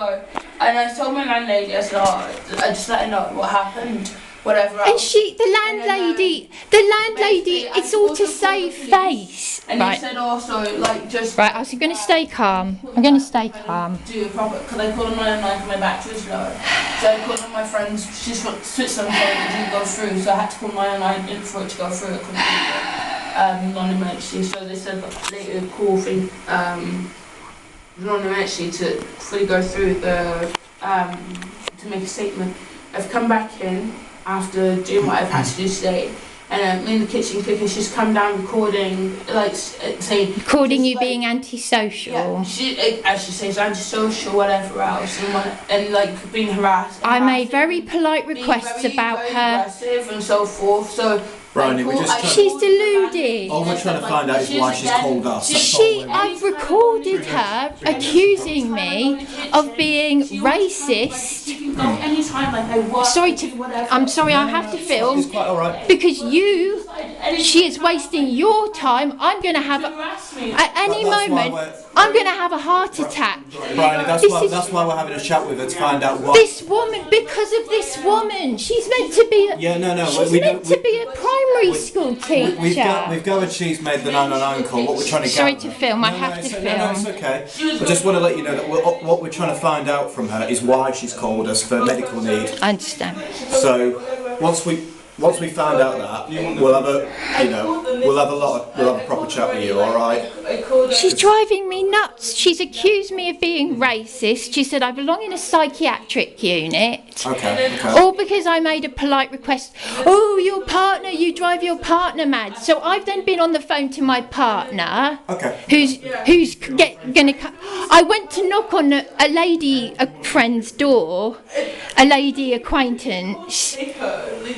go. And I told my landlady, I said, I just let her know what happened, whatever else. And the landlady, it's all to save face. And he said also, like, just... Right, I was going to stay calm. I'm going to stay calm. Do a proper, because I called on my online and my battery was low. So I called on my friends, she's from Switzerland, so it didn't go through. So I had to call my online in for it to go through. I couldn't do it. Non-emergency. So they said later call thing, non-emergency to fully go through the, to make a statement. I've come back in after doing what I've had to do today. And I'm in the kitchen cooking, she's come down recording, like, saying... Recording you being antisocial. Yeah, as she says, antisocial, whatever else, and like, being harassed. I made very polite requests about her. Aggressive and so forth, so... Bryony, she's deluded. All we're trying to find out is why she's called us. I've recorded her accusing me of being racist. I'm sorry, I have to film. It's quite alright. Because she is wasting your time. I'm going to have, at any moment, I'm going to have a heart attack. Bryony, that's why we're having a chat with her to find out what... This woman, because of this woman, she's meant to be a... Yeah, no. She's meant to be a primary school teacher. We've gathered she's made the 999 call. What we're trying to get... Sorry to film, I have to film. No, it's okay. I just want to let you know that what we're trying to find out from her is why she's called us for medical need. I understand. So, once we found out that, we'll have a proper chat with you, alright? She's driving me nuts. She's accused me of being racist. She said I belong in a psychiatric unit. Okay. All because I made a polite request. Oh, your partner, you drive your partner mad. So I've then been on the phone to my partner. Okay. Who's gonna come. I went to knock on a friend's door, a lady acquaintance.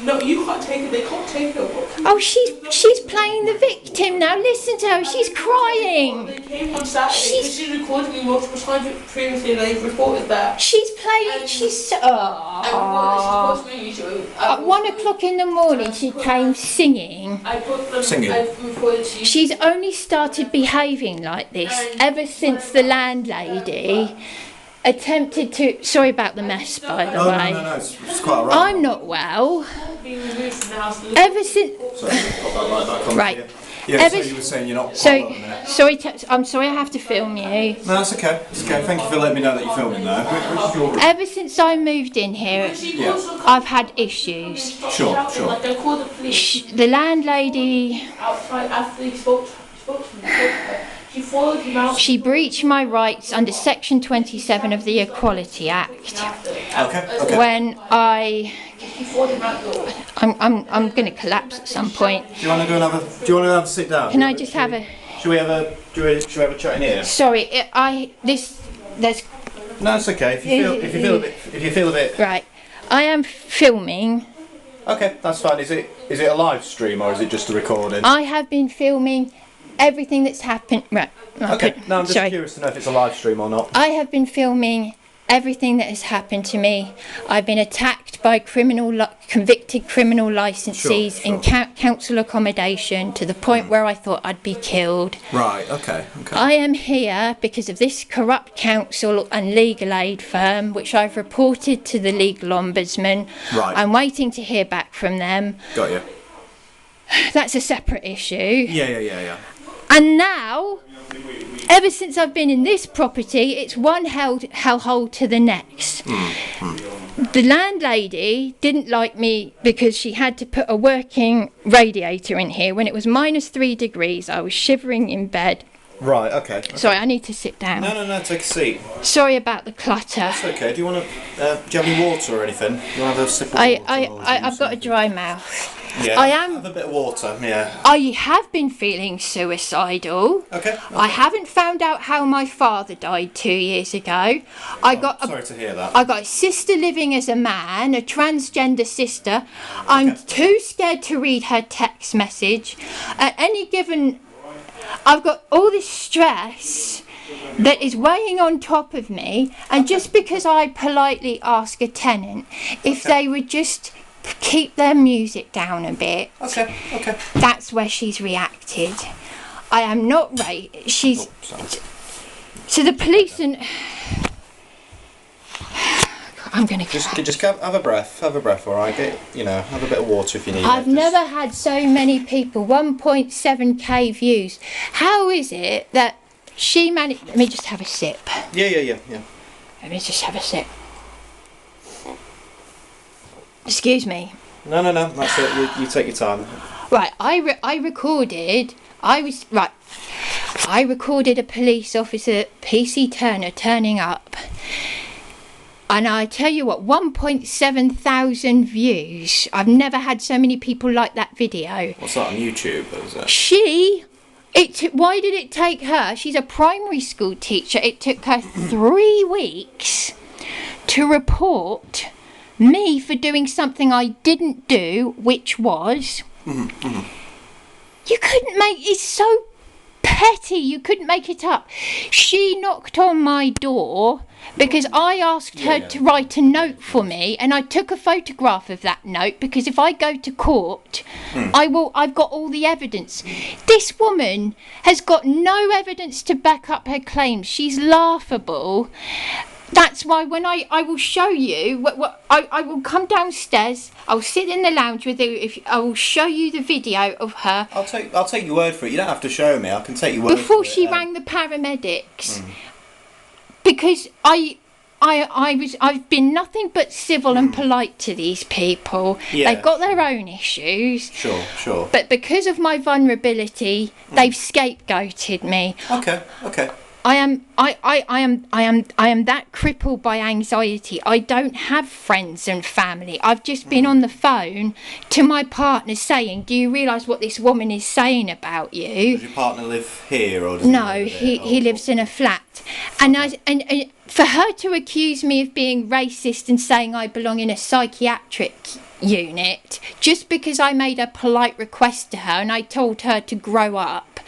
No, you can't take her. They can't take her. Oh, she's playing the victim now. Listen to her. She's crying. They came on Saturday. She's recorded me multiple times previously, and they've reported that. She's playing. At 1 o'clock in the morning, she came singing. She's only started behaving like this ever since the landlady attempted to... Sorry about the mess, by the way. No, it's quite alright. I'm not well. Ever since... Right. Yeah, so you were saying you're not quite well at the minute. I'm sorry I have to film you. No, that's okay. It's okay. Thank you for letting me know that you're filming though. Ever since I moved in here, I've had issues. Sure. The landlady... She breached my rights under Section 27 of the Equality Act. Okay. When I'm going to collapse at some point. Do you want to go and have a sit down? Can I just have a... Should we have a chat in here? Sorry, there's... No, it's okay. If you feel a bit. Right, I am filming. Okay, that's fine. Is it a live stream or is it just a recording? I have been filming everything that's happened. Right. Okay. No, I'm just curious to know if it's a live stream or not. I have been filming everything that has happened to me. I've been attacked by convicted criminal licensees in council accommodation to the point where I thought I'd be killed. Right, okay. I am here because of this corrupt council and legal aid firm, which I've reported to the legal ombudsman. Right. I'm waiting to hear back from them. Got you. That's a separate issue. Yeah. And now, ever since I've been in this property, it's one hellhole to the next. The landlady didn't like me because she had to put a working radiator in here. When it was -3 degrees, I was shivering in bed. Right, okay. Sorry, I need to sit down. No, take a seat. Sorry about the clutter. That's okay. Do you want to, do you have any water or anything? Do you want to have a sip of water? I've got a dry mouth. Yeah, I am. Have a bit of water, yeah. I have been feeling suicidal. Okay. I haven't found out how my father died 2 years ago. Sorry to hear that. I got a sister living as a man, a transgender sister. I'm too scared to read her text message. At any given... I've got all this stress that is weighing on top of me, and just because I politely ask a tenant if they would just keep their music down a bit, that's where she's reacted. I am not right. So the police and I'm gonna Just have a breath. Have a breath, all right? Have a bit of water if you need it. I've never had so many people, 1.7k views. How is it that she managed? Let me just have a sip. Yeah. Let me just have a sip. Excuse me. No. That's it. You take your time. Right, I recorded a police officer, PC Turner, turning up. And I tell you what, 1.7 thousand views. I've never had so many people like that video. What's that on YouTube? Is it? Why did it take her? She's a primary school teacher. It took her 3 weeks to report me for doing something I didn't do, which was... You couldn't make... It's so petty, you couldn't make it up. She knocked on my door because I asked her to write a note for me, and I took a photograph of that note because if I go to court, I've got all the evidence. This woman has got no evidence to back up her claims. She's laughable. That's why when I will show you, I will come downstairs, I'll sit in the lounge with you, I will show you the video of her. I'll take your word for it. You don't have to show me. I can take your word for it. Before she rang the paramedics. Because I've been nothing but civil and polite to these people. Yeah. They've got their own issues. Sure. But because of my vulnerability, they've scapegoated me. Okay. I am that crippled by anxiety. I don't have friends and family. I've just been on the phone to my partner saying, do you realise what this woman is saying about you? Does your partner live here or does No, he lives in a flat. And and for her to accuse me of being racist and saying I belong in a psychiatric unit just because I made a polite request to her and I told her to grow up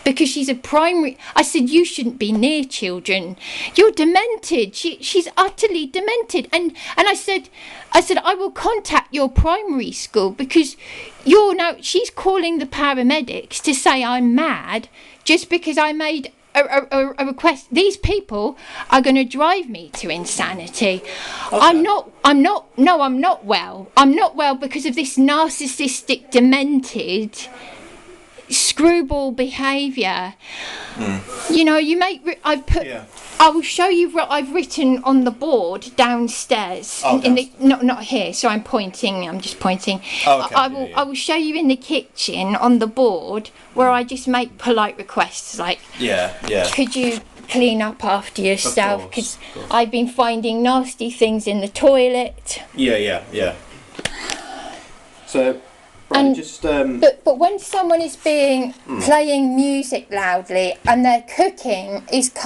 because she's a primary... I said, you shouldn't be near children. You're demented. She's utterly demented. And I said, I will contact your primary school because she's calling the paramedics to say I'm mad just because I made a request. These people are going to drive me to insanity. Okay. I'm not well. I'm not well because of this narcissistic, demented, screwball behaviour. I will show you what I've written on the board downstairs. Not here, so I'm just pointing. Oh, okay. I will show you in the kitchen on the board where I just make polite requests like, could you clean up after yourself? Because I've been finding nasty things in the toilet. Yeah. So, and just but when someone is playing music loudly and their cooking is